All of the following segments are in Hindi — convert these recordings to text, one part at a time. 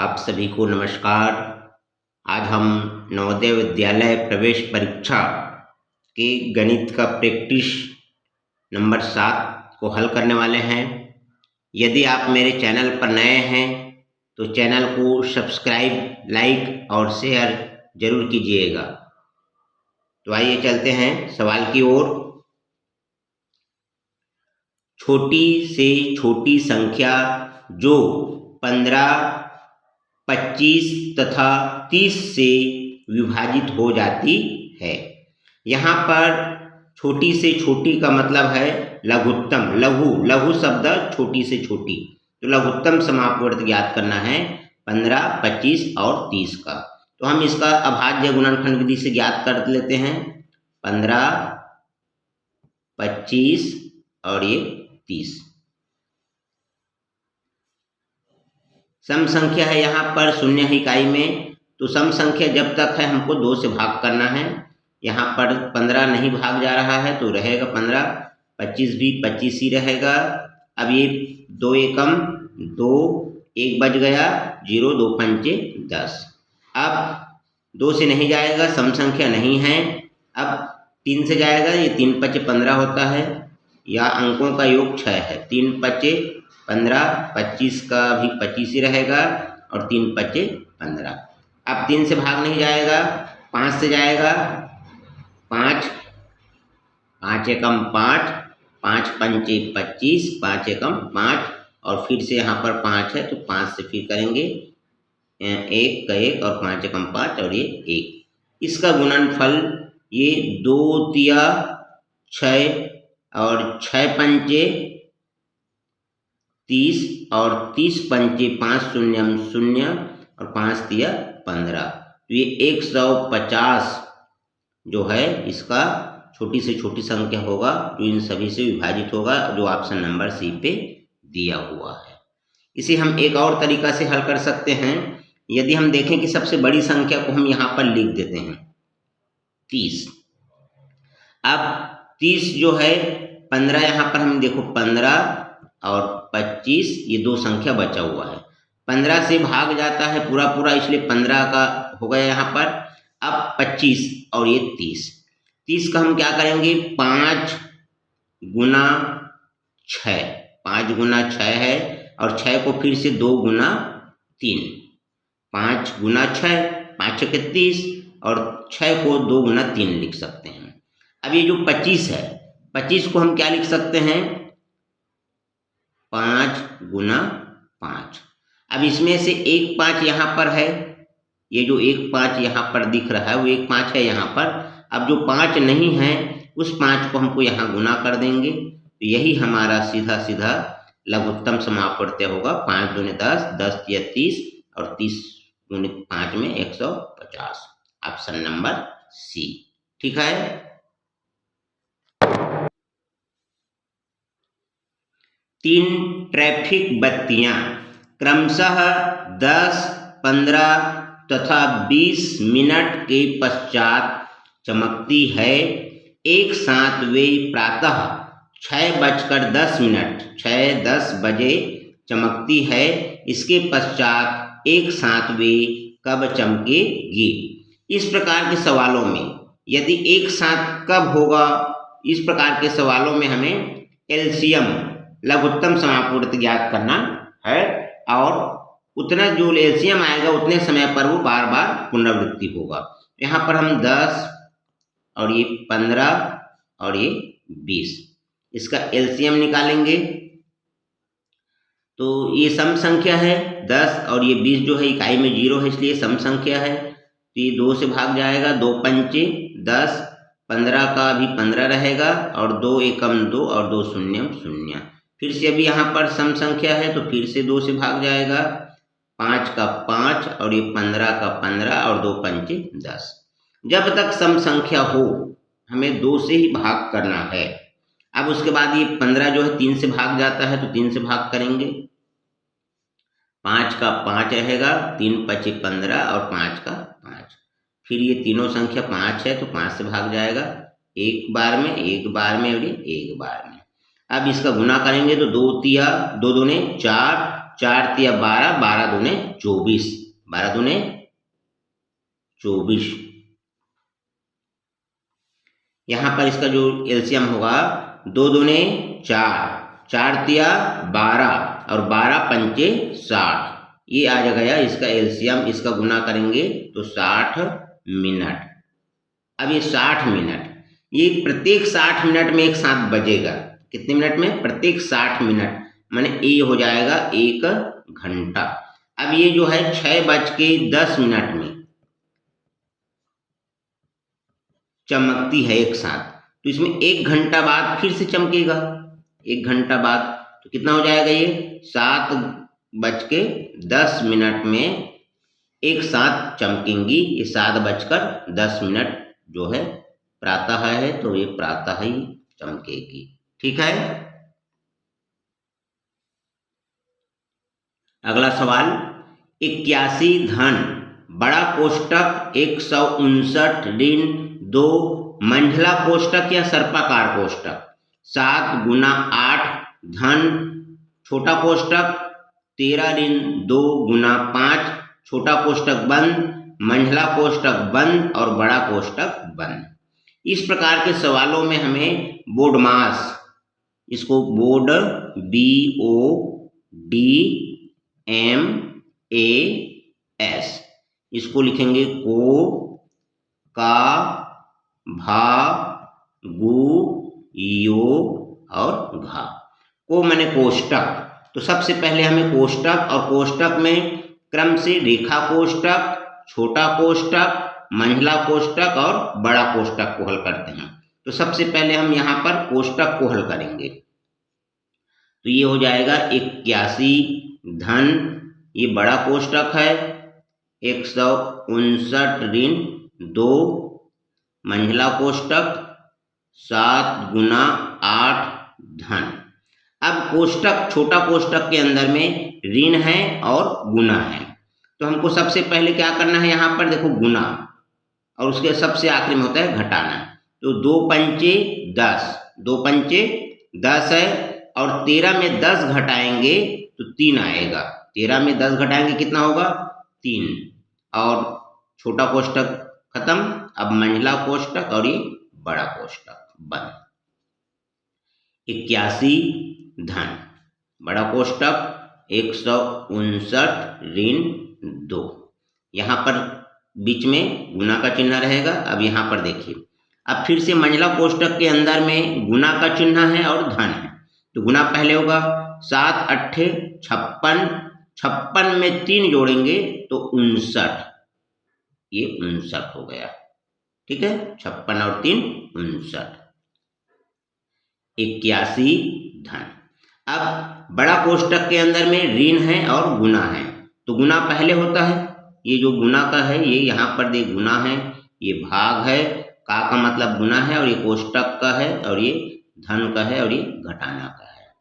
आप सभी को नमस्कार। आज हम नवोदय विद्यालय प्रवेश परीक्षा के गणित का प्रैक्टिस नंबर 7 को हल करने वाले हैं। यदि आप मेरे चैनल पर नए हैं तो चैनल को सब्सक्राइब, लाइक और शेयर जरूर कीजिएगा। तो आइए चलते हैं सवाल की ओर। छोटी से छोटी संख्या जो 15, 25 तथा 30 से विभाजित हो जाती है। यहाँ पर छोटी से छोटी का मतलब है लघुत्तम। लघु शब्द छोटी से छोटी, तो लघुत्तम समापवर्त ज्ञात करना है 15, 25 और 30 का। तो हम इसका अभाज्य गुणनखंड विधि से ज्ञात कर लेते हैं। 15, 25 और ये 30 सम संख्या है। यहाँ पर शून्य इकाई में, तो सम संख्या जब तक है हमको 2 से भाग करना है। यहाँ पर 15 नहीं भाग जा रहा है तो रहेगा 15, 25 भी 25 ही रहेगा। अब ये 2 एकम 2, 1 बच गया 0, 2 पंचे 10। अब 2 से नहीं जाएगा, सम संख्या नहीं है। अब 3 से जाएगा, ये 3 पचे 15 होता है, या अंकों का योग 6 है। 3 पचे 15, 25 का भी 25 ही रहेगा और 3 पचे 15। अब 3 से भाग नहीं जाएगा, 5 से जाएगा। 5, 5 एकम 5, 5 पंचे 25, 5 एकम 5 और फिर से यहाँ पर 5 है तो 5 से फिर करेंगे 1 का 1 और 5 एकम 5 और ये 1। इसका गुणनफल ये 2 तिया 6 और 6 पंचे 30 और 30 पंचे 5 शून्यम 0 और 5 तिया 15। तो ये 150 जो है इसका छोटी से छोटी संख्या होगा जो इन सभी से विभाजित होगा, जो ऑप्शन नंबर सी पे दिया हुआ है। इसे हम एक और तरीका से हल कर सकते हैं। यदि हम देखें कि सबसे बड़ी संख्या को हम यहाँ पर लिख देते हैं 30। अब 30 जो है 15, यहाँ पर हम देखो 15 और 25 ये 2 संख्या बचा हुआ है। 15 से भाग जाता है पूरा, इसलिए 15 का हो गया यहाँ पर। अब 25 और ये 30 का हम क्या करेंगे, 5 गुना 6। 5 गुना 6 है और 6 को फिर से 2 गुना 3। 5 गुना 6, 5 के 30 और 6 को 2 गुना 3 लिख सकते हैं। अब ये जो 25 है, 25 को हम क्या लिख सकते हैं, 5 गुना 5। अब इसमें से एक 5 यहाँ पर है, ये जो एक 5 यहाँ पर दिख रहा है वो एक 5 है यहाँ पर। अब जो 5 नहीं है उस 5 को हमको यहाँ गुना कर देंगे, तो यही हमारा सीधा सीधा लघुत्तम समापवर्त होगा। 5 दूनी 10, 10 तिया 30 और 30 गुणित 5 में 150। ऑप्शन नंबर सी ठीक है। 3 ट्रैफिक बत्तियां क्रमशः 10, 15 तथा 20 मिनट के पश्चात चमकती है। एक साथ वे प्रातः 6:10 6:10 बजे चमकती है। इसके पश्चात एक साथ वे कब चमकेगी। इस प्रकार के सवालों में यदि एक साथ कब होगा, इस प्रकार के सवालों में हमें एलसीएम लघुत्तम समापवर्त ज्ञात करना है और उतना जो एलसीएम आएगा उतने समय पर वो बार बार पुनरावृत्ति होगा। यहाँ पर हम 10 और ये 15 और ये 20 इसका एलसीएम निकालेंगे। तो ये सम संख्या है 10 और ये 20 जो है इकाई में 0 है इसलिए सम संख्या है। तो ये 2 से भाग जाएगा, 2 पंचे 10, 15 का भी 15 रहेगा और 2 एकम 2 और 2 शून्यम 0। फिर से अभी यहाँ पर सम संख्या है तो फिर से 2 से भाग जाएगा, 5 का 5 और ये 15 का 15 और 2 पंचे 10। जब तक सम संख्या हो हमें 2 से ही भाग करना है। अब उसके बाद ये 15 जो है 3 से भाग जाता है तो 3 से भाग करेंगे, 5 का 5 रहेगा, 3 पचे 15 और 5 का 5। फिर ये तीनों संख्या 5 है तो 5 से भाग जाएगा, एक बार में और ये एक बार में। अब इसका गुना करेंगे तो 2 तिया 2 दूने 4 4 तिया 12, 12 दूने 24, 12 दूने 24। यहाँ पर इसका जो एलसीएम होगा 2 दूने 4, 4 तिया 12 और 12 पंचे 60, ये आ गया इसका एलसीएम। इसका गुना करेंगे तो 60 मिनट। अब ये 60 मिनट, ये प्रत्येक 60 मिनट में एक साथ बजेगा। कितने मिनट में? प्रत्येक 60 मिनट, माने ये हो जाएगा 1 घंटा। अब ये जो है 6:10 में चमकती है एक साथ, तो इसमें 1 घंटा बाद फिर से चमकेगा। 1 घंटा बाद तो कितना हो जाएगा? ये 7:10 में एक साथ चमकेंगी। ये 7:10 जो है प्रातः है, तो ये प्रातः ही चमकेगी। ठीक है। अगला सवाल, 81 धन बड़ा कोष्टक 159 ऋण 2 मंझला कोष्टक या सर्पाकार कोष्टक 7 गुना 8 धन छोटा कोष्टक 13 ऋण 2 गुना 5 छोटा कोष्टक बंद, मंझला कोष्टक बंद और बड़ा कोष्टक बंद। इस प्रकार के सवालों में हमें बोडमास, इसको बोर्ड BODMAS, इसको लिखेंगे को, का, भा, गु, यो और घा। को माने कोष्टक, तो सबसे पहले हमें कोष्टक और कोष्टक में क्रम से रेखा कोष्टक, छोटा कोष्टक, मंझला कोष्टक और बड़ा कोष्टक को हल करते हैं। तो सबसे पहले हम यहाँ पर कोष्टक को हल करेंगे, तो ये हो जाएगा 81 धन, ये बड़ा कोष्टक है, 159 ऋण 2 मंझला कोष्टक 7 गुना 8 धन। अब कोष्टक, छोटा कोष्टक के अंदर में ऋण है और गुना है, तो हमको सबसे पहले क्या करना है? यहाँ पर देखो गुना, और उसके सबसे आखिरी में होता है घटाना। तो 2 पंचे 10, 2 पंचे 10 है, और 13 में 10 घटाएंगे तो 3 आएगा। 13 में 10 घटाएंगे कितना होगा? 3। और छोटा कोष्टक खत्म, अब मंझला कोष्टक और ये बड़ा कोष्टक बंद। 81 धन बड़ा कोष्टक 159 ऋण 2, यहाँ पर बीच में गुना का चिन्ह रहेगा। अब यहाँ पर देखिए, अब फिर से मंझला कोष्टक के अंदर में गुना का चिन्ह है और धन है, तो गुना पहले होगा। 7 8 56, 56 में 3 जोड़ेंगे तो 59, ये 59 हो गया। ठीक है, 56 और 3 59, 81 धन। अब बड़ा कोष्टक के अंदर में ऋण है और गुना है, तो गुना पहले होता है। ये जो गुना का है, ये यहाँ पर देख गुना है, ये भाग है, का मतलब गुना है, और ये कोष्टक का है, और ये धन का है, और ये घटाना का है।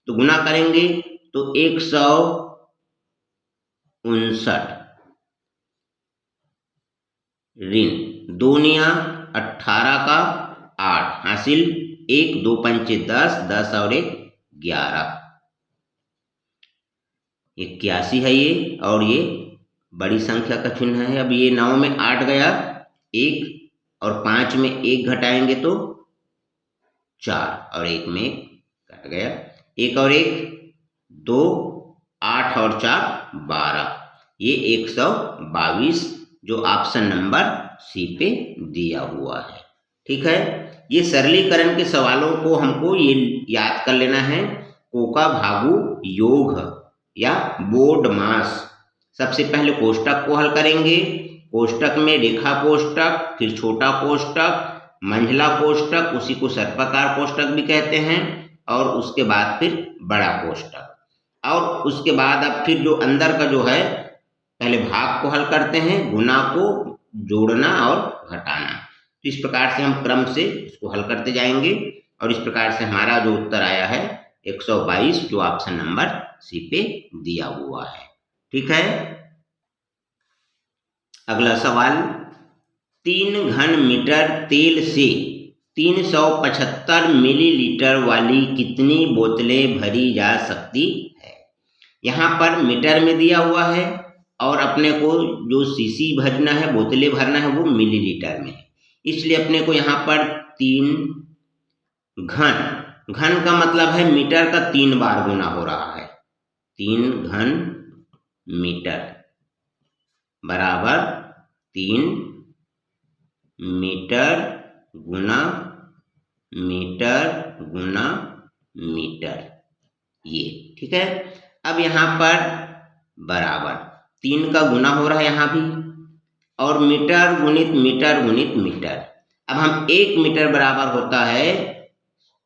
तो गुना करेंगे तो 159 ऋण 2 निया 18 का 8 हासिल 1, 2 पंचे 10, 10 और 1 11, 81 है ये, और ये बड़ी संख्या का चिन्ह है। अब ये 9 में 8 गया 1, और 5 में 1 घटाएंगे तो 4, और 1 में 1 कट गया, 1 और 1 2, 8 और 4 12, ये 122 जो ऑप्शन नंबर सी पे दिया हुआ है। ठीक है, ये सरलीकरण के सवालों को हमको ये याद कर लेना है। कोका भागु योग या बोडमास। सबसे पहले कोष्टक को हल करेंगे, कोष्टक में रेखा कोष्टक, फिर छोटा कोष्टक, मंझला कोष्टक, उसी को सर्पाकार कोष्टक भी कहते हैं, और उसके बाद फिर बड़ा कोष्टक, और उसके बाद अब फिर जो अंदर का जो है, पहले भाग को हल करते हैं, गुना को जोड़ना और घटाना। तो इस प्रकार से हम क्रम से इसको हल करते जाएंगे, और इस प्रकार से हमारा जो उत्तर आया है 122 जो ऑप्शन नंबर सी पे दिया हुआ है। ठीक है, अगला सवाल, 3 घन मीटर तेल से 375 मिलीलीटर वाली कितनी बोतलें भरी जा सकती है? यहाँ पर मीटर में दिया हुआ है और अपने को जो सीसी भरना है, बोतलें भरना है, वो मिलीलीटर में है। इसलिए अपने को यहाँ पर 3 घन, घन का मतलब है मीटर का 3 बार गुना हो रहा है। 3 घन मीटर बराबर 3 मीटर गुना मीटर गुना मीटर, ये ठीक है। अब यहाँ पर बराबर 3 का गुना हो रहा है यहाँ भी, और मीटर गुणित मीटर गुणित मीटर। अब हम 1 मीटर बराबर होता है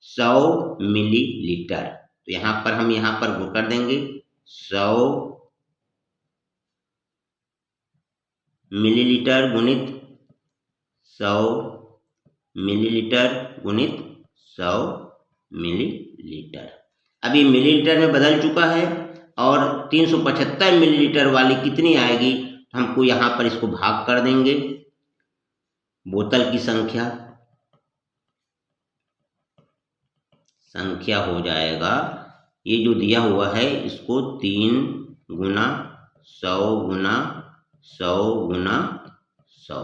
100 मिलीलीटर, तो यहाँ पर हम यहाँ पर वो कर देंगे 100 मिलीलीटर गुणित 100 मिलीलीटर गुणित 100 मिलीलीटर। अब ये मिलीलीटर में बदल चुका है और 375 मिलीलीटर वाली कितनी आएगी, हमको यहाँ पर इसको भाग कर देंगे बोतल की संख्या हो जाएगा, ये जो दिया हुआ है इसको 3 गुना 100 गुना 100 गुना 100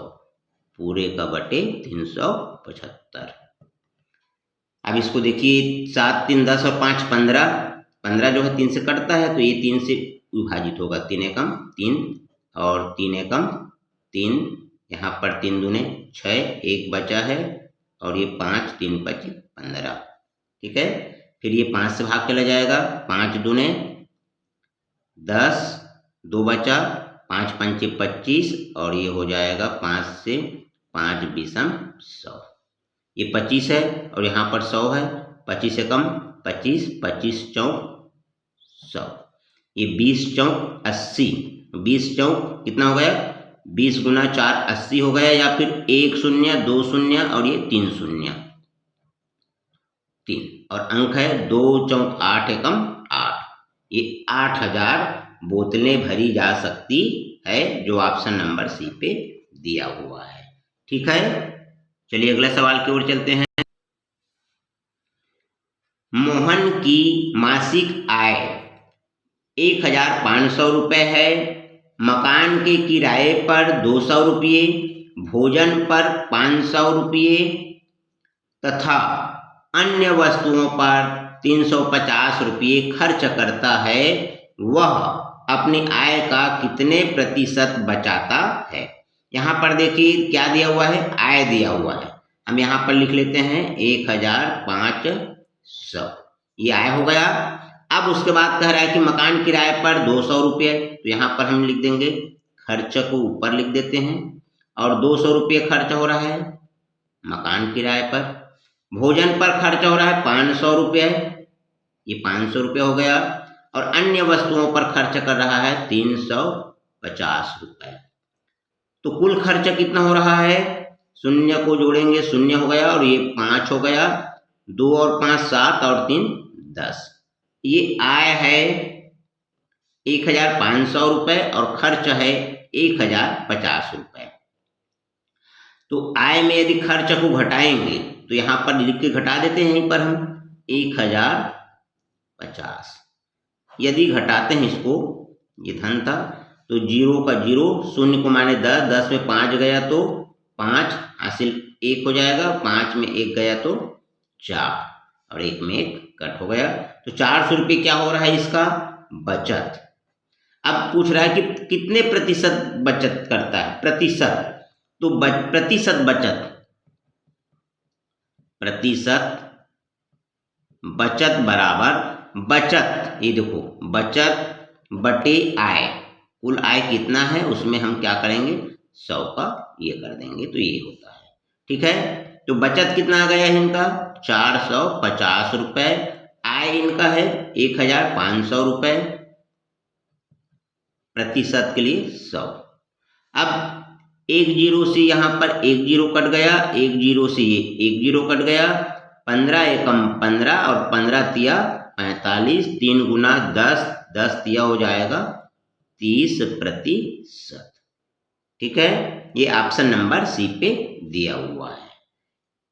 पूरे का बटे 375। अब इसको देखिए 7 3 10 और 5 15, 15 जो है 3 से कटता है तो ये 3 से विभाजित होगा, 3 एकम 3 और 3 एकम 3, यहाँ पर 3 दूने 6, 1 बचा है और ये 5 3 5 15, ठीक है। फिर ये 5 से भाग चला जाएगा, 5 दूने 10, 2 बचा, 5 5 25 और ये हो जाएगा 5 से 5 बीसम 100, ये 25 है और यहाँ पर 100 है, 25 से कम 25, 25 चौक 100, ये 20 चौक 80, 20 चौक कितना हो गया, 20 गुना 4 80 हो गया, या फिर 1 शून्य 2 शून्य और ये 3 शून्य 3, और अंक है 2 चौक 8 एकम 8, ये 8000 बोतलें भरी जा सकती है, जो ऑप्शन नंबर सी पे दिया हुआ है, ठीक है। चलिए अगले सवाल की ओर चलते हैं। मोहन की मासिक आय 1500 रुपये है, मकान के किराए पर 200 रुपये, भोजन पर 500 रुपये तथा अन्य वस्तुओं पर 350 रुपये खर्च करता है, वह अपनी आय का कितने प्रतिशत बचाता है। यहाँ पर देखिए क्या दिया हुआ है, आय दिया हुआ है, हम यहाँ पर लिख लेते हैं 1500, ये आय हो गया। अब उसके बाद कह रहा है कि मकान किराए पर 200 रुपये, तो यहाँ पर हम लिख देंगे, खर्च को ऊपर लिख देते हैं, और 200 रुपये खर्च हो रहा है मकान किराए पर। भोजन पर खर्च हो रहा है 500 रुपये, ये 500 रुपये हो गया, और अन्य वस्तुओं पर खर्च कर रहा है 350 रुपये। तो कुल खर्च कितना हो रहा है, शून्य को जोड़ेंगे, शून्य हो गया और ये 5 हो गया, 2 और 5 7 और 3 10, ये आय है 1500 रुपये और खर्च है 1050 रुपये। तो आय में यदि खर्च को घटाएंगे तो यहाँ पर लिख के घटा देते हैं, यहीं पर हम 1050, यदि घटाते हैं इसको, ये धन था तो 0 का 0, शून्य को माने 10, 10 में 5 गया तो 5 हासिल 1 हो जाएगा, 5 में 1 गया तो 4 और 1 में 1 कट हो गया, तो 400 रुपये क्या हो रहा है इसका बचत। अब पूछ रहा है कि कितने प्रतिशत बचत करता है, प्रतिशत, तो प्रतिशत बचत बराबर बचत, ये देखो बचत बटे आय, कुल आय कितना है उसमें हम क्या करेंगे 100 का ये कर देंगे, तो ये होता है, ठीक है। तो बचत कितना आ गया है इनका 450 रुपये, आय इनका है 1500 रुपये, प्रतिशत के लिए 100। अब 1 जीरो से यहाँ पर 1 जीरो कट गया, 1 जीरो से ये 1 जीरो कट गया, 15 एकम 15 और 15 तिया 45, 3 गुना 10, 10 तिया हो जाएगा 30%, ठीक है। ये ऑप्शन नंबर सी पे दिया हुआ है,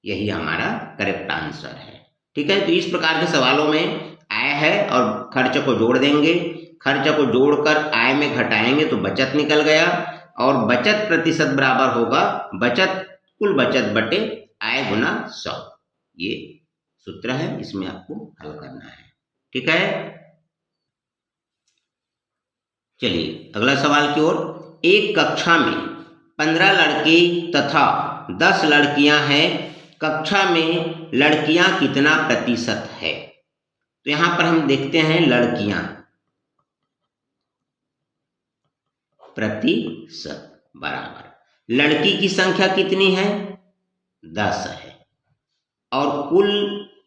यही हमारा करेक्ट आंसर है, ठीक है। तो इस प्रकार के सवालों में आय है और खर्च को जोड़ देंगे, खर्च को जोड़कर आय में घटाएंगे तो बचत निकल गया, और बचत प्रतिशत बराबर होगा कुल बचत बटे आय गुना 100। ये सूत्र है, इसमें आपको हल करना है। ठीक है, चलिए अगला सवाल की ओर। एक कक्षा में 15 लड़के तथा 10 लड़कियां हैं, कक्षा में लड़कियां कितना प्रतिशत है? तो यहां पर हम देखते हैं लड़कियां प्रतिशत बराबर लड़की की संख्या कितनी है? 10 है, और कुल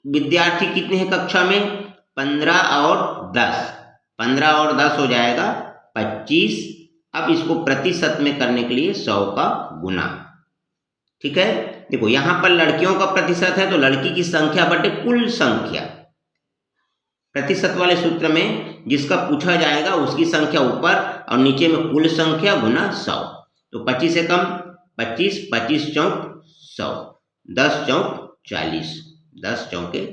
विद्यार्थी कितने हैं कक्षा में? 15 और 10, 15 और 10 हो जाएगा 25। अब इसको प्रतिशत में करने के लिए 100 का गुना। ठीक है, देखो यहां पर लड़कियों का प्रतिशत है तो लड़की की संख्या बटे कुल संख्या। प्रतिशत वाले सूत्र में जिसका पूछा जाएगा उसकी संख्या ऊपर और नीचे में कुल संख्या गुना 100। तो 25 से कम 25, 25 चौक 100, 10 चौक 40, 10 चौके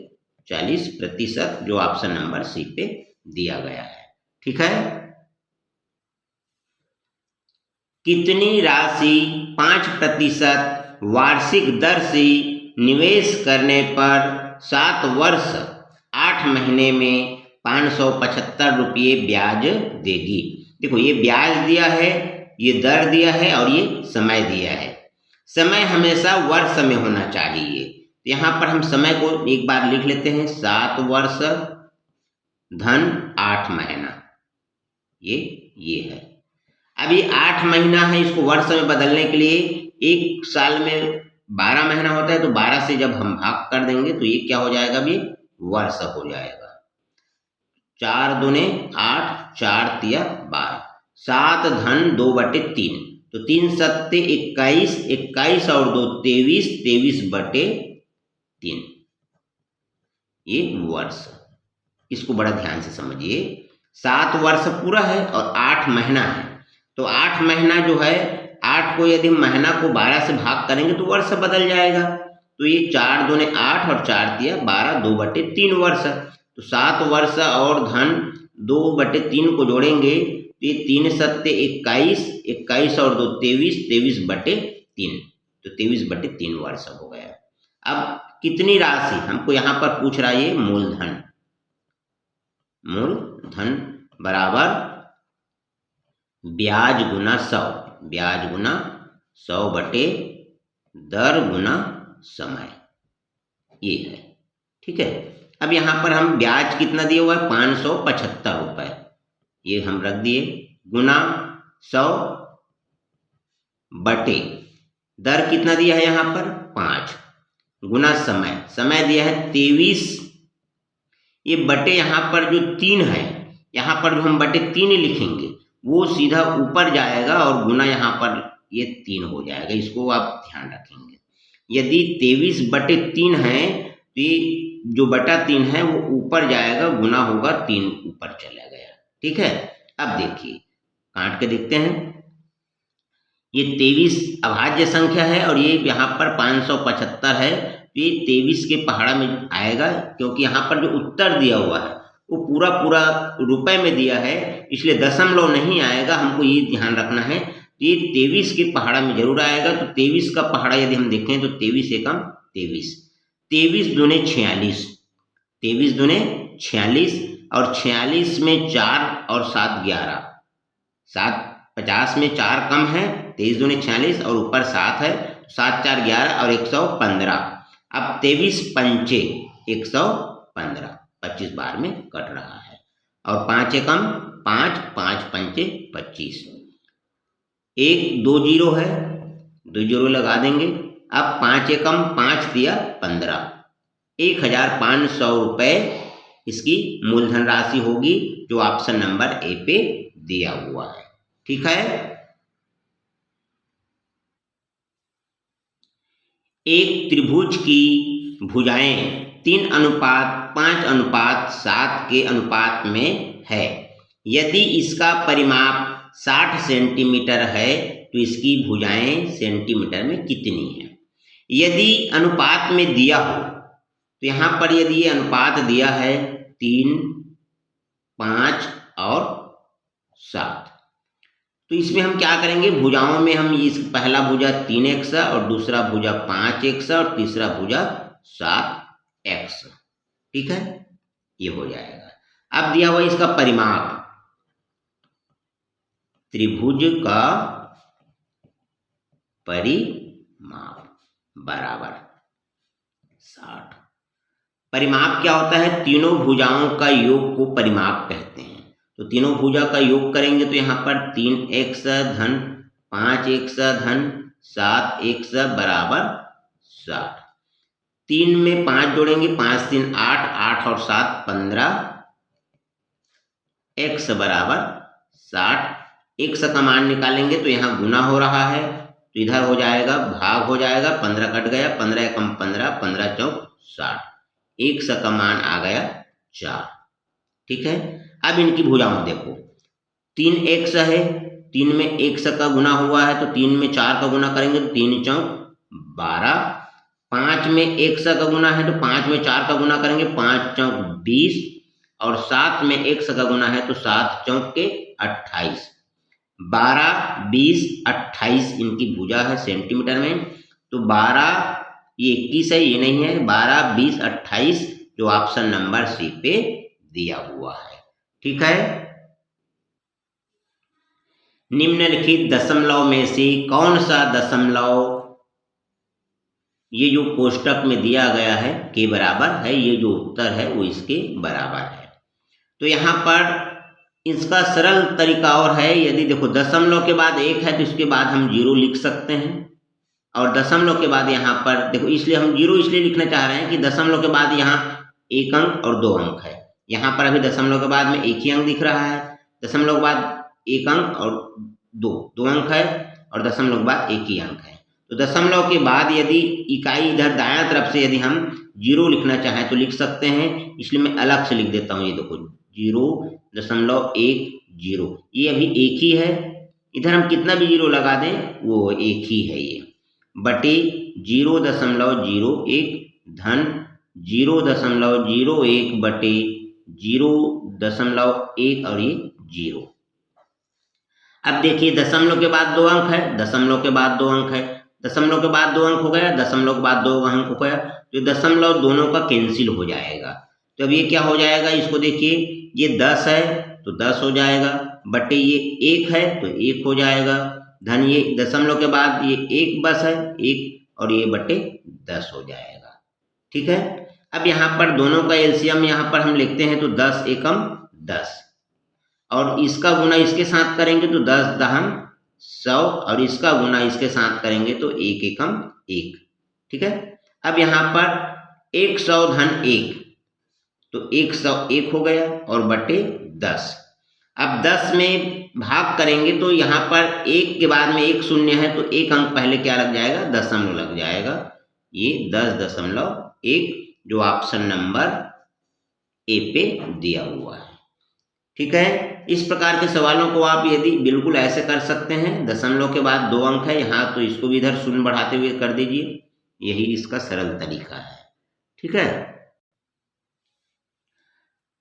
40 प्रतिशत, जो ऑप्शन नंबर सी पे दिया गया है। ठीक है, कितनी राशि 5% वार्षिक दर से निवेश करने पर 7 वर्ष 8 महीने में 575 रुपये ब्याज देगी? देखो ये ब्याज दिया है, ये दर दिया है और ये समय दिया है। समय हमेशा वर्ष में होना चाहिए, यहाँ पर हम समय को एक बार लिख लेते हैं, 7 वर्ष धन 8 महीना, ये है। अभी 8 महीना है, इसको वर्ष में बदलने के लिए एक साल में 12 महीना होता है, तो 12 से जब हम भाग कर देंगे तो ये क्या हो जाएगा? अभी वर्ष हो जाएगा। 4 दूने 8, 4 तिया 12, 7 धन 2/3, तो 3 सत्ते 21, 21 और 2 23, 23 बटे 3, ये वर्ष। इसको बड़ा ध्यान से समझिए। 7 वर्ष पूरा है और 8 महीना है, तो 8 महीना जो है, 8 को यदि महीना को 12 से भाग करेंगे तो वर्ष बदल जाएगा। तो ये 4 दूने 8 और 4 तिया 12, 2/3 वर्ष। तो 7 वर्ष और धन 2/3 को जोड़ेंगे तो ये 3 सत्ते 21, 21 और 2 23, 23 बटे 3, तो 23 बटे 3 वर्ष हो गया। अब कितनी राशि हमको यहाँ पर पूछ रहा है? ये मूलधन, मूलधन बराबर ब्याज गुना 100, ब्याज गुना 100 बटे दर गुना समय, ये है। ठीक है, अब यहाँ पर हम ब्याज कितना दिया हुआ है? 575 रुपए, ये हम रख दिए, गुना 100 बटे दर कितना दिया है यहाँ पर? 5, गुना समय, समय दिया है 23, ये बटे यहाँ पर जो 3 है, यहाँ पर जो हम बटे 3 लिखेंगे वो सीधा ऊपर जाएगा और गुना यहाँ पर ये 3 हो जाएगा, इसको आप ध्यान रखेंगे। यदि 23 बटे 3 है तो ये जो बटा 3 है वो ऊपर जाएगा, गुना होगा 3 ऊपर चला गया। ठीक है, अब देखिए काट के देखते हैं। ये 23 अभाज्य संख्या है और ये यहाँ पर 575 है, तो ये 23 के पहाड़ा में आएगा, क्योंकि यहाँ पर जो उत्तर दिया हुआ है वो पूरा पूरा रुपए में दिया है, इसलिए दशमलव नहीं आएगा, हमको ये ध्यान रखना है। ये 23 के पहाड़ा में जरूर आएगा, तो 23 का पहाड़ा यदि हम देखें तो 23 एकम 23, 23 दूने 46, 23 दूने 46 और 46 में 4 और 7 11, 7 50 में 4 कम है, 23 दूने 46 और ऊपर 7 है, 7 4 11 और 115। अब 23 पंचे 115, 25 बार में कट रहा है, और 5 एकम 5, 5 पंचे 25, 1 2 जीरो है, 2 जीरो लगा देंगे। अब 5 एकम 5 दिया 15, 1500 रुपये इसकी मूलधन राशि होगी, जो ऑप्शन नंबर ए पे दिया हुआ है। ठीक है, एक त्रिभुज की भुजाएं 3:5:7 के अनुपात में है। यदि इसका परिमाप 60 सेंटीमीटर है तो इसकी भुजाएं सेंटीमीटर में कितनी है? यदि अनुपात में दिया हो तो यहाँ पर यदि ये अनुपात दिया है 3, 5 और 7। तो इसमें हम क्या करेंगे, भुजाओं में हम इस पहला भुजा 3x और दूसरा भुजा 5x और तीसरा भुजा 7x, ठीक है, ये हो जाएगा। अब दिया हुआ इसका परिमाप, त्रिभुज का परिमाप बराबर 60। परिमाप क्या होता है, तीनों भुजाओं का योग को परिमाप कहते हैं। तो तीनों भुजा का योग करेंगे तो यहाँ पर 3x धन 5x धन 7x बराबर 60। 3 में 5 जोड़ेंगे, 5 3 8, 8 और 7 15, x बराबर 60। x का मान निकालेंगे तो यहाँ गुना हो रहा है तो इधर हो जाएगा भाग हो जाएगा, 15 कट गया, 15 एकम 15, 15 चौक 60, x का मान आ गया 4, ठीक है। अब इनकी भुजाओं देखो, 3x है, 3 में x का गुना हुआ है तो 3 में 4 का गुना करेंगे तो 3 चौक 12, 5 में x का गुना है तो 5 में 4 का गुना करेंगे, 5 चौक 20 और 7 में x का गुना है तो 7 चौक के 28, 12 20 28 इनकी भुजा है सेंटीमीटर में। तो 12 ये 21 है, ये नहीं है, 12 20 28 जो ऑप्शन नंबर सी पे दिया हुआ है, ठीक है। निम्नलिखित दशमलव में से कौन सा दशमलव, ये जो कोष्टक में दिया गया है के बराबर है, ये जो उत्तर है वो इसके बराबर है। तो यहाँ पर इसका सरल तरीका और है, यदि देखो दशमलव के बाद 1 है तो इसके बाद हम 0 लिख सकते हैं, और दशमलव के बाद यहाँ पर देखो, इसलिए हम 0 इसलिए लिखना चाह रहे हैं कि दशमलव के बाद यहाँ 1 अंक और 2 अंक है। यहाँ पर अभी दशमलव के बाद में 1 ही अंक दिख रहा है, दशमलव के बाद 1 अंक और 2 अंक है, और दशमलव के बाद 1 ही अंक है। तो दशमलव के बाद यदि इकाई इधर दायां तरफ से यदि हम 0 लिखना चाहें तो लिख सकते हैं, इसलिए मैं अलग से लिख देता हूँ। ये देखो 0.10, ये अभी 1 ही है, इधर हम कितना भी 0 लगा दें वो 1 ही है, ये बटे 0.01 धन 0.01 बटे 0.1 और ये 0। अब देखिए दशमलव के बाद 2 अंक है, दशमलव के बाद 2 अंक है, दशमलव के बाद 2 अंक हो गया, दशमलव के बाद 2 अंक हो गया, तो दशमलव दोनों का कैंसिल हो जाएगा। तो अब ये क्या हो जाएगा, इसको देखिए, ये 10 है तो 10 हो जाएगा, बटे ये 1 है तो 1 हो जाएगा, धन ये दशमलव के बाद ये 1 बस है 1 और ये बटे 10 हो जाएगा, ठीक है। अब यहाँ पर दोनों का एलसीएम यहाँ पर हम लिखते हैं तो 10 एकम 10, और इसका गुना इसके साथ करेंगे तो 10 दहम 100, और इसका गुना इसके साथ करेंगे तो 1 एकम 1, ठीक है। अब यहाँ पर 100 धन 1 तो 101 हो गया और बटे 10। अब 10 में भाग करेंगे तो यहाँ पर 1 के बाद में 1 शून्य है तो 1 अंक पहले क्या लग जाएगा, दशमलव लग जाएगा, ये 10.1 जो ऑप्शन नंबर ए पे दिया हुआ है, ठीक है। इस प्रकार के सवालों को आप यदि बिल्कुल ऐसे कर सकते हैं, दशमलव के बाद 2 अंक है यहाँ तो इसको भी इधर शून्य बढ़ाते हुए कर दीजिए, यही इसका सरल तरीका है, ठीक है।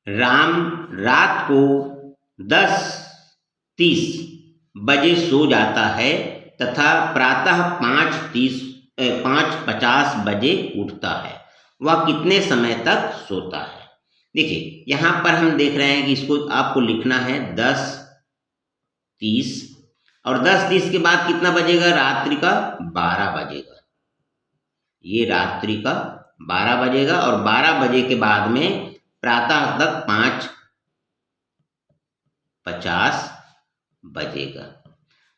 राम रात को 10:30 बजे सो जाता है तथा प्रातः 5:50 बजे उठता है, वह कितने समय तक सोता है। देखिए यहाँ पर हम देख रहे हैं कि इसको आपको लिखना है 10:30 और 10:30 के बाद कितना बजेगा, रात्रि का 12 बजेगा, ये रात्रि का 12 बजेगा, और 12 बजे के बाद में प्रातः तक 5:50 बजेगा।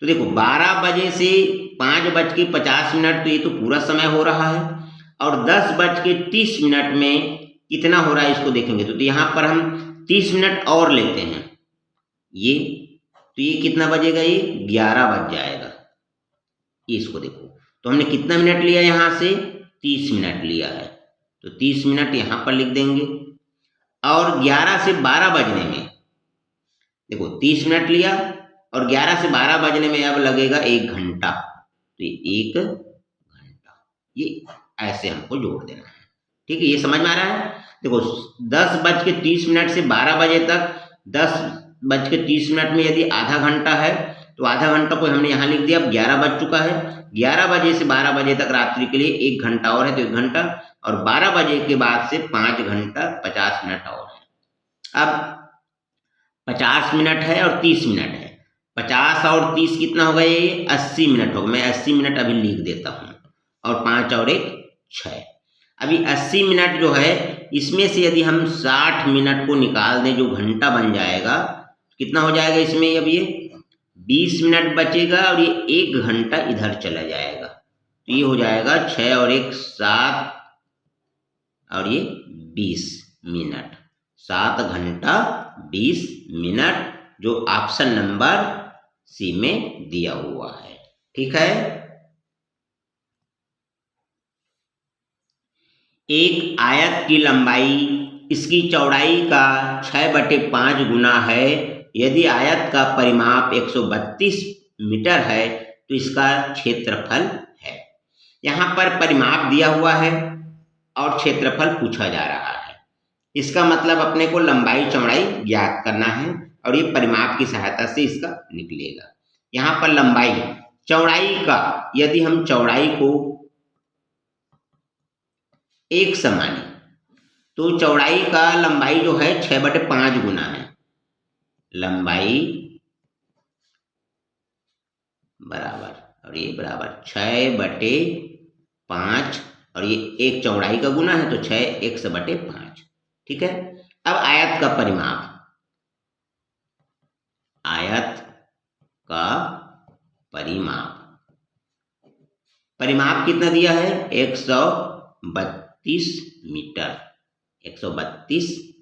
तो देखो 12 बजे से 5:50 तो ये तो पूरा समय हो रहा है, और 10:30 में कितना हो रहा है इसको देखेंगे तो यहाँ पर हम 30 मिनट और लेते हैं, ये तो ये कितना बजेगा, ये 11 बज जाएगा। इसको देखो तो हमने कितना मिनट लिया, यहाँ से 30 मिनट लिया है, तो 30 मिनट यहाँ पर लिख देंगे, और 11 से 12 बजने में देखो 30 मिनट लिया और 11 से 12 बजने में अब लगेगा 1 घंटा, तो ये 1 घंटा, ये ऐसे हमको जोड़ देना है, ठीक है। ये समझ में आ रहा है। देखो 10:30 से 12 बजे तक 10 10:30 में यदि आधा घंटा है तो आधा घंटा को हमने यहाँ लिख दिया। अब 11 बज चुका है, 11 बजे से 12 बजे तक रात्रि के लिए 1 घंटा और है तो 1 घंटा, और 12 बजे के बाद से 5 घंटा 50 मिनट और है। अब 50 मिनट है और 30 मिनट है, 50 और 30 कितना होगा, ये 80 मिनट होगा। मैं 80 मिनट अभी लिख देता हूँ, और 5 और 1 6। अभी 80 मिनट जो है इसमें से यदि हम 60 मिनट को निकाल दें जो घंटा बन जाएगा, कितना हो जाएगा इसमें, अब ये 20 मिनट बचेगा और ये 1 घंटा इधर चला जाएगा, तो ये हो जाएगा 6 और 1 7 और ये 20 मिनट, 7 घंटा 20 मिनट, जो ऑप्शन नंबर सी में दिया हुआ है। ठीक है। एक आयत की लंबाई इसकी चौड़ाई का 6/5 गुना है। यदि आयत का परिमाप 132 मीटर है तो इसका क्षेत्रफल है। यहाँ पर परिमाप दिया हुआ है और क्षेत्रफल पूछा जा रहा है। इसका मतलब अपने को लंबाई चौड़ाई ज्ञात करना है और ये परिमाप की सहायता से इसका निकलेगा। यहाँ पर लंबाई चौड़ाई का, यदि हम चौड़ाई को 1 से माने तो चौड़ाई का लंबाई जो है 6/5 गुना है। लंबाई बराबर, और ये बराबर 6/5, और ये 1 चौड़ाई का गुना है तो 6 1/5। ठीक है। अब आयत का परिमाप, आयत का परिमाप कितना दिया है, 132 मीटर, 132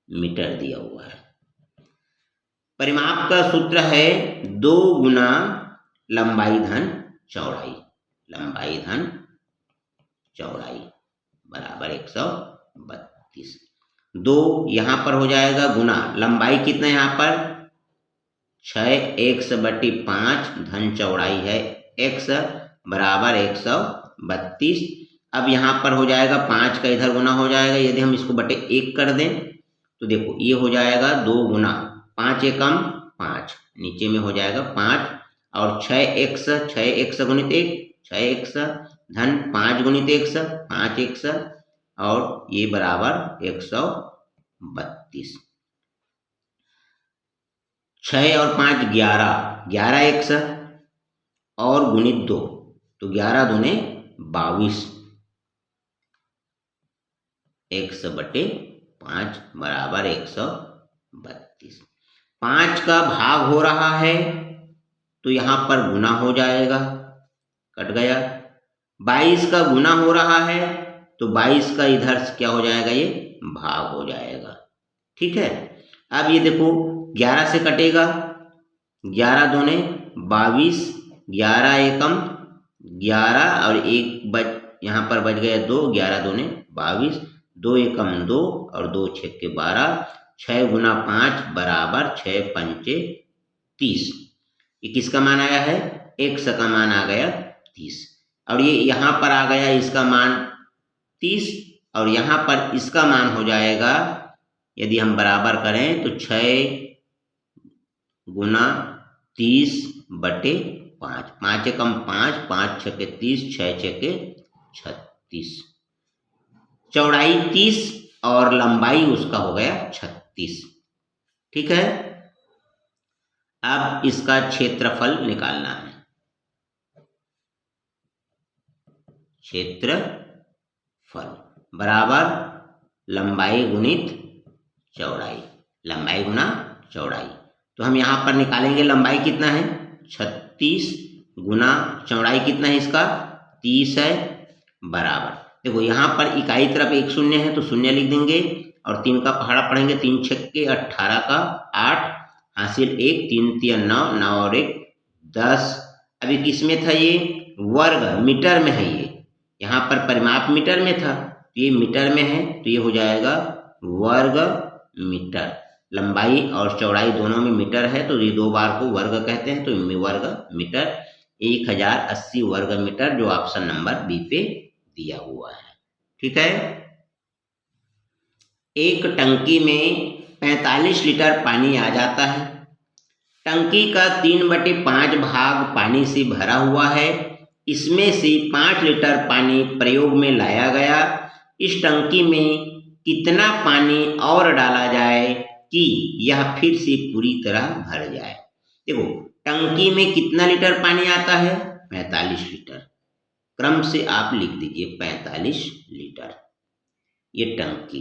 मीटर दिया हुआ है। परिमाप का सूत्र है 2 गुना लंबाई धन चौड़ाई, लंबाई धन चौड़ाई बराबर 132। 2 यहाँ पर हो जाएगा गुना लंबाई कितना है, यहाँ पर 6 1/5 धन चौड़ाई है x बराबर 132। अब यहाँ पर हो जाएगा 5 का इधर गुना हो जाएगा। यदि हम इसको बटे 1 कर दें तो देखो ये हो जाएगा 2 गुना 5 एकम 5, नीचे में हो जाएगा 5, और 6x गुणित 1, 6x धन 5 गुणित 1 5x, और ये बराबर 132। 6 और 5 11x और गुणित 2, तो 11 दूने 22, x/5 बराबर 132। 5 का भाग हो रहा है तो यहाँ पर गुना हो जाएगा, कट गया। 22 का गुना हो रहा है तो 22 का इधर से क्या हो जाएगा, ये भाग हो जाएगा। ठीक है। अब ये देखो 11 से कटेगा, 11 दूने 22, 11 एकम 11 और 1 यहाँ पर बच गया 2, 11 दूने 22, 2 एकम 2 और 2 6 के 12, 6 गुना 5 बराबर 6 पंचे 30। ये किसका मान आया है, x का मान आ गया 30, और ये यहाँ पर आ गया इसका मान 30, और यहाँ पर इसका मान हो जाएगा, यदि हम बराबर करें तो 6 गुना 30/5, 5 एकम 5, 5 6 के 30, 6 6 के 36। चौड़ाई 30 और लंबाई उसका हो गया 36। ठीक है। अब इसका क्षेत्रफल निकालना है। क्षेत्रफल बराबर लंबाई गुणित चौड़ाई, लंबाई गुना चौड़ाई। तो हम यहाँ पर निकालेंगे लंबाई कितना है 36 गुना चौड़ाई कितना है इसका 30 है, बराबर देखो यहाँ पर इकाई तरफ 1 शून्य है तो शून्य लिख देंगे, और 3 का पहाड़ा पढ़ेंगे, 3 6 के 18 का 8, हासिल 1, 3 3 9, 9 और 1 10। अभी किस में था, ये वर्ग मीटर में है। ये यहाँ पर परिमाप मीटर में था तो ये मीटर में है, तो ये हो जाएगा वर्ग मीटर। लंबाई और चौड़ाई दोनों में मीटर है तो ये 2 बार को वर्ग कहते हैं, तो वर्ग मीटर 1080 वर्ग मीटर, जो ऑप्शन नंबर बी पे दिया हुआ है। ठीक है। एक टंकी में 45 लीटर पानी आ जाता है। टंकी का 3/5 भाग पानी से भरा हुआ है। इसमें से 5 लीटर पानी प्रयोग में लाया गया। इस टंकी में कितना पानी और डाला जाए कि यह फिर से पूरी तरह भर जाए? देखो, टंकी में कितना लीटर पानी आता है? 45 लीटर। क्रम से आप लिख दीजिए 45 लीटर, ये टंकी।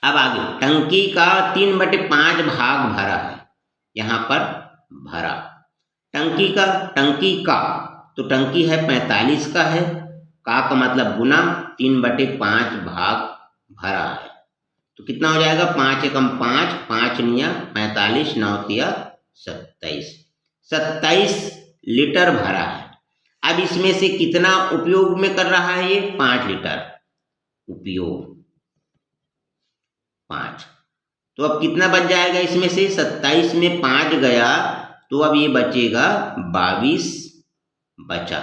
अब आगे, टंकी का 3/5 भाग भरा है, यहां पर भरा। टंकी का तो टंकी है 45 का है, का मतलब गुना 3/5 भाग भरा है, तो कितना हो जाएगा? 5 एकम 5, 5 निया 45, 9 तिया 27, 27 लीटर भरा है। अब इसमें से कितना उपयोग में कर रहा है? ये 5 लीटर उपयोग, 5। तो अब कितना बच जाएगा इसमें से? 27 में 5 गया तो अब ये बचेगा 22 बचा।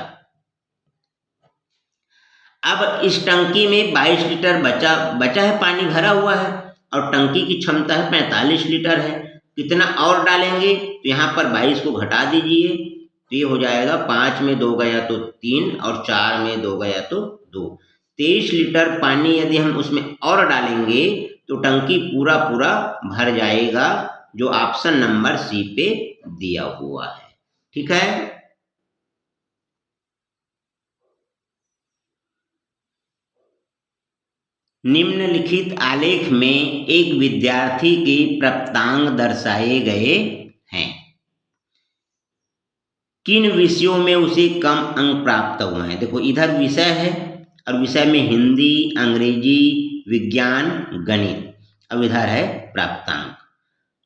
अब इस टंकी में 22 लीटर बचा है, पानी भरा हुआ है और टंकी की क्षमता है 45 लीटर है। कितना और डालेंगे? तो यहाँ पर 22 को घटा दीजिए, तो ये हो जाएगा 5 में 2 गया तो 3 और 4 में 2 गया तो 2। 23 लीटर पानी यदि हम उसमें और डालेंगे तो टंकी पूरा भर जाएगा, जो ऑप्शन नंबर सी पे दिया हुआ है। ठीक है। निम्नलिखित आलेख में एक विद्यार्थी के प्राप्तांक दर्शाए गए हैं। किन विषयों में उसे कम अंक प्राप्त हुए हैं? देखो, इधर विषय है और विषय में हिंदी, अंग्रेजी, विज्ञान, गणित, अब इधर है प्राप्तांक।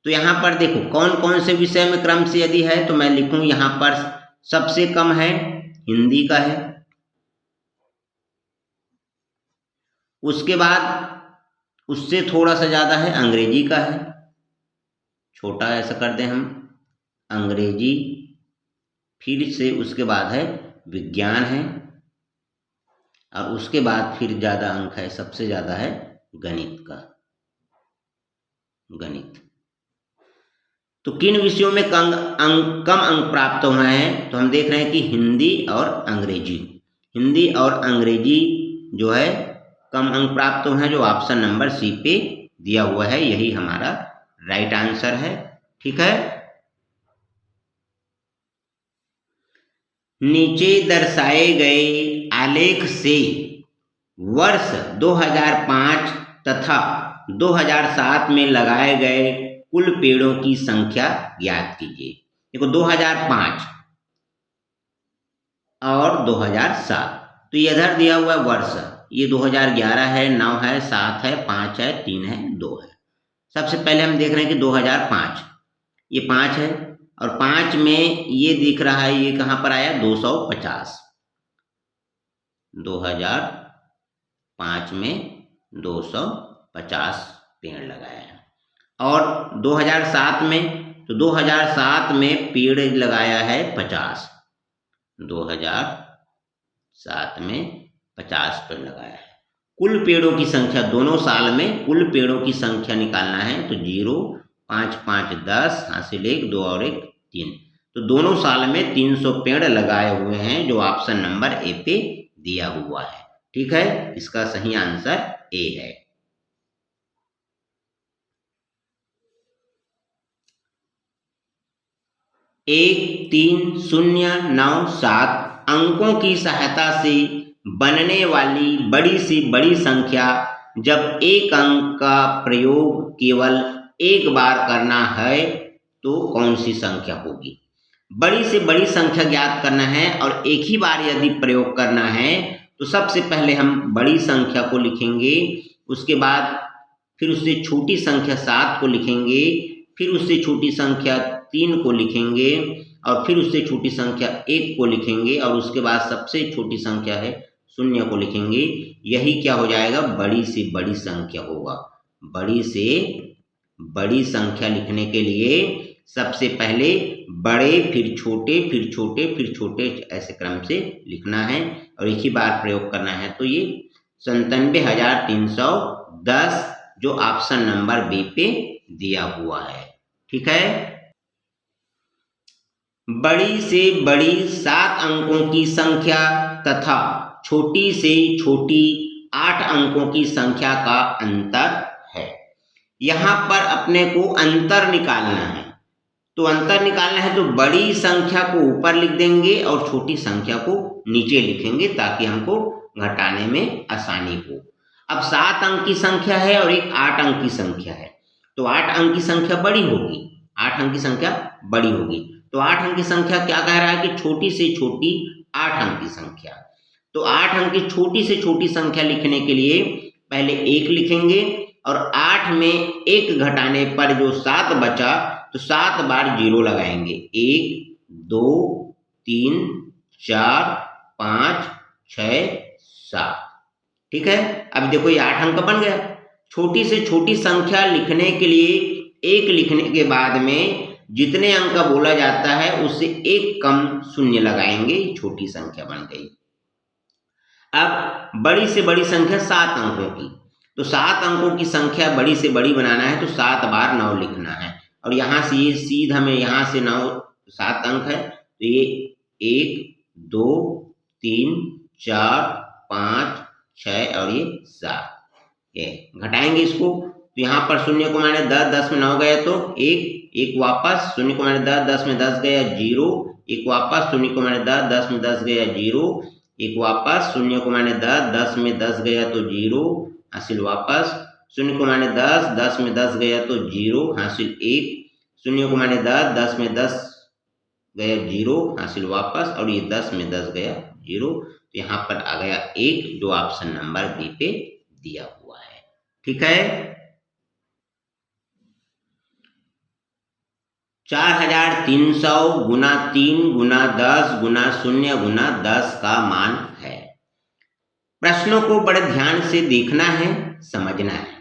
तो यहाँ पर देखो कौन कौन से विषय में क्रम से यदि है तो मैं लिखूं, यहाँ पर सबसे कम है हिंदी का है, उसके बाद उससे थोड़ा सा ज्यादा है अंग्रेजी का है, छोटा ऐसा कर दें हम, अंग्रेजी, फिर से उसके बाद है विज्ञान है और उसके बाद फिर ज्यादा अंक है, सबसे ज्यादा है गणित का, गणित। तो किन विषयों में कम अंक प्राप्त हुए हैं? तो हम देख रहे हैं कि हिंदी और अंग्रेजी, हिंदी और अंग्रेजी जो है कम अंक प्राप्त हुए हैं, जो ऑप्शन नंबर सी पे दिया हुआ है, यही हमारा राइट आंसर है। ठीक है। नीचे दर्शाए गए आलेख से वर्ष 2005 तथा 2007 में लगाए गए कुल पेड़ों की संख्या ज्ञात कीजिए। देखो, 2005 और 2007, तो ये इधर दिया हुआ वर्ष, ये 2011 है, 9 है, 7 है, 5 है, 3 है, 2 है। सबसे पहले हम देख रहे हैं कि 2005, ये 5 है और 5 में ये दिख रहा है, ये कहाँ पर आया? 250, 2005 में 250 पेड़ लगाया है। और 2007 में, तो 2007 में पेड़ लगाया है 50, 2007 में 50 पेड़ लगाया है। कुल पेड़ों की संख्या दोनों साल में, कुल पेड़ों की संख्या निकालना है तो 0, 5, 5, 10, हासिल 1, 2 और 1, 3, तो दोनों साल में 300 पेड़ लगाए हुए हैं, जो ऑप्शन नंबर ए पे दिया हुआ है। ठीक है, इसका सही आंसर ए है। एक 3097 अंकों की सहायता से बनने वाली बड़ी से बड़ी संख्या, जब एक अंक का प्रयोग केवल एक बार करना है तो कौन सी संख्या होगी? बड़ी से बड़ी संख्या ज्ञात करना है और एक ही बार यदि प्रयोग करना है तो सबसे पहले हम बड़ी संख्या को लिखेंगे, उसके बाद फिर उससे छोटी संख्या 7 को लिखेंगे, फिर उससे छोटी संख्या 3 को लिखेंगे और फिर उससे छोटी संख्या 1 को लिखेंगे और उसके बाद सबसे छोटी संख्या है 0 को लिखेंगे। यही क्या हो जाएगा? बड़ी से बड़ी संख्या होगा। बड़ी से बड़ी संख्या लिखने के लिए सबसे पहले बड़े, फिर छोटे, फिर छोटे, फिर छोटे, ऐसे क्रम से लिखना है और एक ही बार प्रयोग करना है। तो ये 97,310 जो ऑप्शन नंबर बी पे दिया हुआ है। ठीक है, बड़ी से बड़ी 7 अंकों की संख्या तथा छोटी से छोटी 8 अंकों की संख्या का अंतर है। यहां पर अपने को अंतर निकालना है, तो अंतर निकालना है तो बड़ी संख्या को ऊपर लिख देंगे और छोटी संख्या को नीचे लिखेंगे ताकि हमको घटाने में आसानी हो। अब 7 अंक की संख्या है और एक 8 अंक की संख्या है, तो 8 अंक की संख्या बड़ी होगी, 8 अंक की संख्या बड़ी होगी। तो 8 अंक की संख्या क्या कह रहा है कि छोटी से छोटी 8 अंक की संख्या। तो 8 अंक की छोटी से छोटी संख्या लिखने के लिए पहले 1 लिखेंगे और 8 में 1 घटाने पर जो 7 बचा तो 7 बार 0 लगाएंगे। 1 2 3 4 5 6 7। ठीक है, अब देखो ये 8 अंक बन गया। छोटी से छोटी संख्या लिखने के लिए 1 लिखने के बाद में जितने अंक का बोला जाता है उससे 1 कम शून्य लगाएंगे, छोटी संख्या बन गई। अब बड़ी से बड़ी संख्या 7 अंकों की, तो 7 अंकों की संख्या बड़ी से बड़ी बनाना है तो 7 बार 9 लिखना है और यहाँ से ये सीधा में यहाँ से 9 7 अंक है तो ये 1 2 3 4 5 6 और ये 7। ये घटाएंगे इसको तो यहाँ पर शून्य को माने 10, 10 में 9 गया तो 1 वापस, शून्य को माने 10, 10 में 10 गया 0, 1 वापस, शून्य को माने 10, 10 में 10 गया 0, 1 वापस, शून्य को माने 10, 10 में 10 गया तो 0 हासिल वापस, शून्य को माने 10, 10 में 10 गया तो 0 हासिल 1, शून्य को माने 10, 10 में 10 गया 0 हासिल वापस और ये 10 में 10 गया 0, तो यहाँ पर आ गया 1 जो ऑप्शन नंबर बी पे दिया हुआ है। ठीक है, 4300 गुना 3 गुना 10 गुना 0 गुना 10 का मान है। प्रश्नों को बड़े ध्यान से देखना है, समझना है।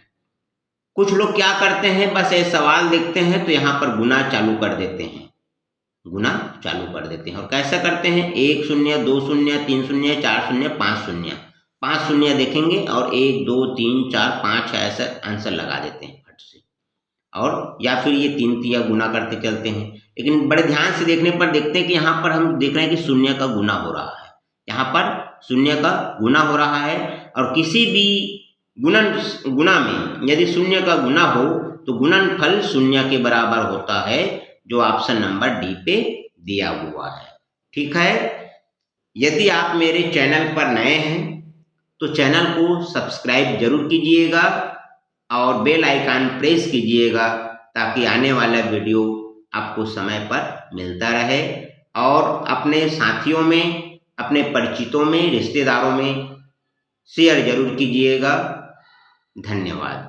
कुछ लोग क्या करते हैं, बस ये सवाल देखते हैं तो यहाँ पर गुना चालू कर देते हैं, गुना चालू कर देते हैं। और कैसा करते हैं, 1 0 2 0 3 0 4 0 5 0, 5 शून्य देखेंगे और 1 2 3 4 5 ऐसा आंसर लगा देते हैं फट से, और या फिर ये 3 तिया गुना करते चलते हैं। लेकिन बड़े ध्यान से देखने पर देखते हैं कि यहाँ पर हम देख रहे हैं कि शून्य का गुना हो रहा है, यहाँ पर शून्य का गुना हो रहा है। और किसी भी गुना में यदि शून्य का गुना हो तो गुणनफल शून्य के बराबर होता है, जो ऑप्शन नंबर डी पे दिया हुआ है। ठीक है, यदि आप मेरे चैनल पर नए हैं तो चैनल को सब्सक्राइब जरूर कीजिएगा और बेल आइकन प्रेस कीजिएगा ताकि आने वाला वीडियो आपको समय पर मिलता रहे। और अपने साथियों में, अपने परिचितों में, रिश्तेदारों में शेयर जरूर कीजिएगा। धन्यवाद।